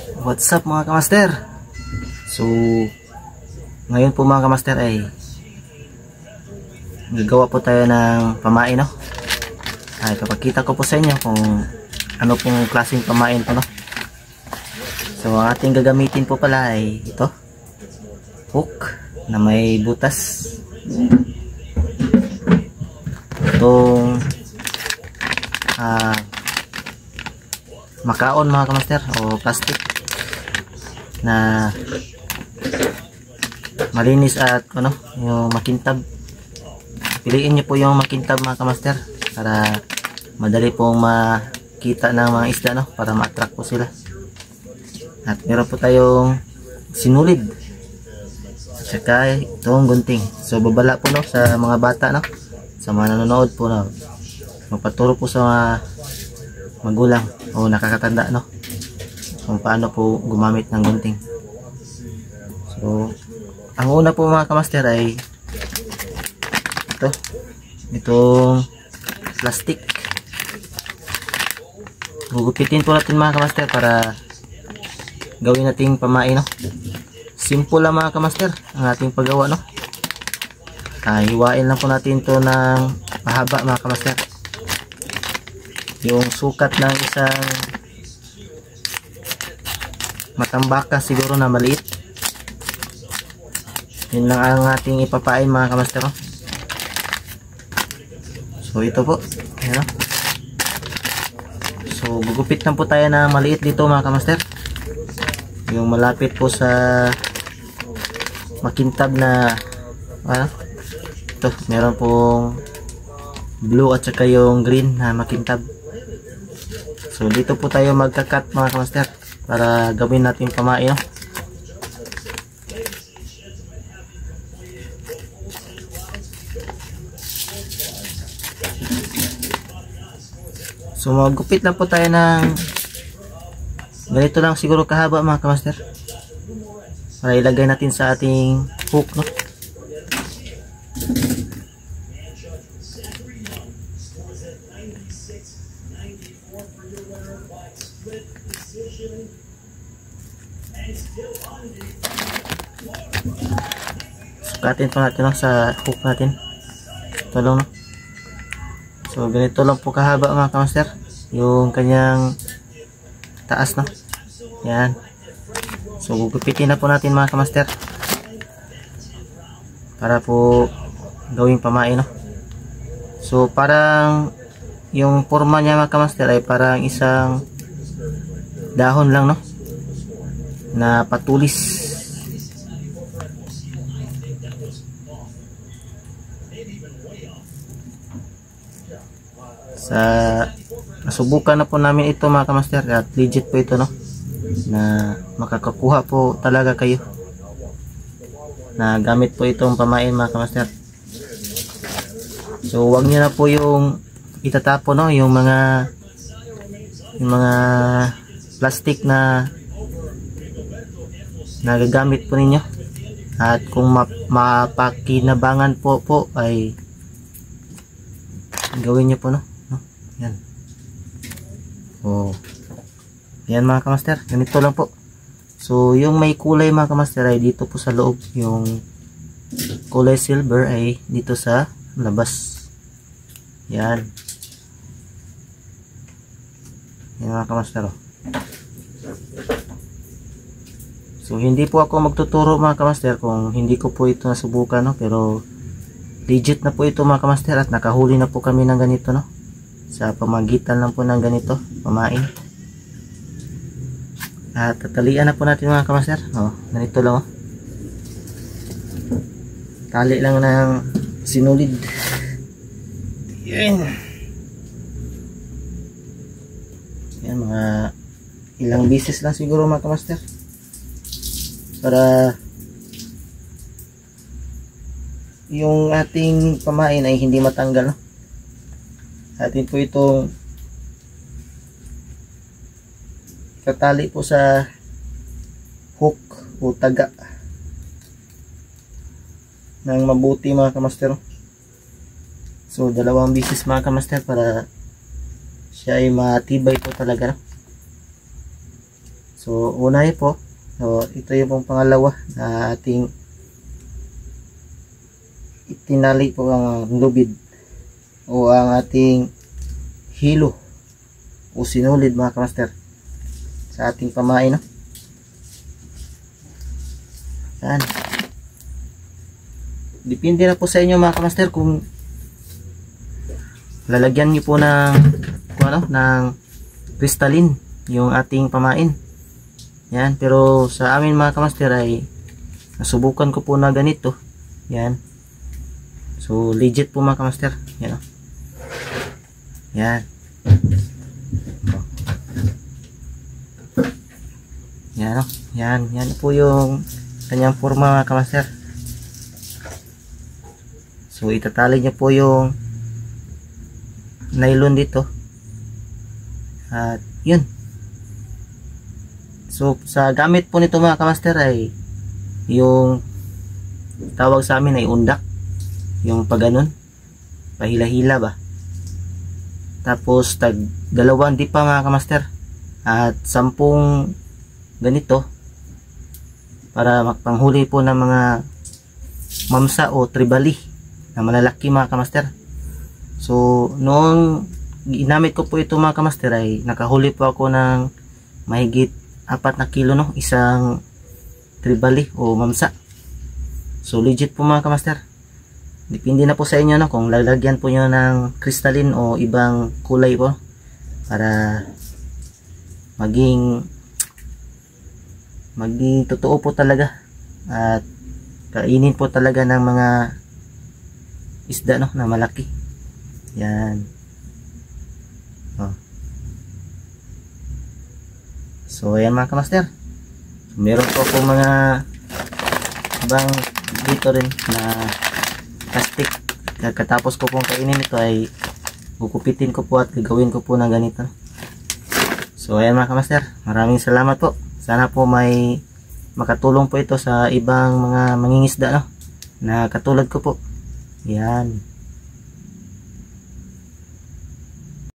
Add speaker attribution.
Speaker 1: What's up mga kamaster? So ngayon po mga kamaster ay gagawa po tayo ng pamain, no? Ay papakita ko po sa inyo kung ano pong klaseng pamain po, no? So ang ating gagamitin po pala ay ito, hook na may butas. Itong makaon mga kamaster o plastic na malinis at ano, yung makintab. Piliin nyo po yung makintab mga kamaster para madali pong makita ng mga isda, no? Para ma-attract po sila. At meron po tayong sinulid at saka itong gunting. So babala po, no, sa mga bata, no, sa mga nanonood po, no, magpaturo po sa mga magulang o nakakatanda, no, kung paano po gumamit ng gunting. So ang una po mga kamaster ay itong plastic. Gugupitin po natin mga kamaster para gawin nating pamain, no? Simple lang mga kamaster ang ating paggawa, no? Hiwain lang po natin to ng mahaba mga kamaster. Yung sukat ng isang matambaka siguro na maliit, yun lang ang ating ipapain mga kamaster, no? So ito po, ayan, no? So gugupit lang po tayo na maliit dito mga kamaster, yung malapit po sa makintab na ano, ito meron pong blue at saka yung green na makintab. So dito po tayo magkakat mga kamaster para gawin natin pamain, no? So magupit lang po tayo ng ganito lang siguro kahaba mga kamaster para ilagay natin sa ating hook, no? Sukatin po natin, no, sa hook natin. Ito lang, no? So ganito lang po kahaba mga kamaster yung kanyang taas, no? Yan. So gugupitin na po natin mga kamaster para po gawing pamain, no? So parang yung forma niya mga kamaster ay parang isang dahon lang, no, na patulis. Sa nasubukan na po namin ito mga kamaster at legit po ito, no, na makakakuha po talaga kayo na gamit po itong pamain mga kamaster. So wag niyo na po yung itatapon, no, yung mga plastic na nagagamit po ninyo, at kung mapakinabangan po ay gawin niyo po, no? Yan. Oh. Yan mga kamaster, ganito lang po. So yung may kulay mga kamaster ay dito po sa loob, yung kulay silver ay dito sa labas. Yan. Yan mga kamaster, oh. So hindi po ako magtuturo mga kamaster kung hindi ko po ito nasubukan, no? Pero legit na po ito mga kamaster at nakahuli na po kami ng ganito, no? Sa pamagitan lang po ng ganito pamain. At tatalian na po natin mga kamaster. Oh, ganito lang, oh. Tali lang ng sinulid. Yan. Yan, mga ilang bisis lang siguro mga kamaster para yung ating pamain ay hindi matanggal, no? Atin po itong tatali po sa hook o taga ng mabuti mga kamaster. So dalawang bisis mga kamaster para siya ay matibay po talaga, no? So una po, so ito yung pong pangalawa na ating itinali po ang lubid o ang ating hilo o sinulid mga kamaster sa ating pamain, no? Yan. Depende na po sa inyo mga kamaster kung lalagyan nyo po ng ng crystalline yung ating pamain. Yan, pero sa amin mga kamaster ay nasubukan ko po na ganito. Yan. So legit po mga kamaster. Yan, yan. Yan, yan, yan po yung kanyang forma mga kamaster. So itatali niyo po yung nylon dito at yun. So sa gamit po nito mga kamaster ay yung tawag sa amin ay undak, yung paganon, pahila-hila ba, tapos tag dalawang di pa mga kamaster at 10 ganito para magpanghuli po ng mga mamsa o tribali na malalaki mga kamaster. So noong ginamit ko po ito mga kamaster ay nakahuli po ako ng mahigit 4 na kilo, no, isang tribali o mamsa. So legit po mga kamaster. Depende na po sa inyo, no, kung lalagyan po nyo ng crystalline o ibang kulay po para maging totoo po talaga at kainin po talaga ng mga isda, no, na malaki. Yan. Oh. So ayan mga kamaster, meron po akong mga ibang dito rin na plastic. Katapos ko pong kainin ito ay gugupitin ko po at gagawin ko po ng ganito. So ayan mga kamaster, maraming salamat po. Sana po may makatulong po ito sa ibang mga mangingisda, no, na katulad ko po. Yan.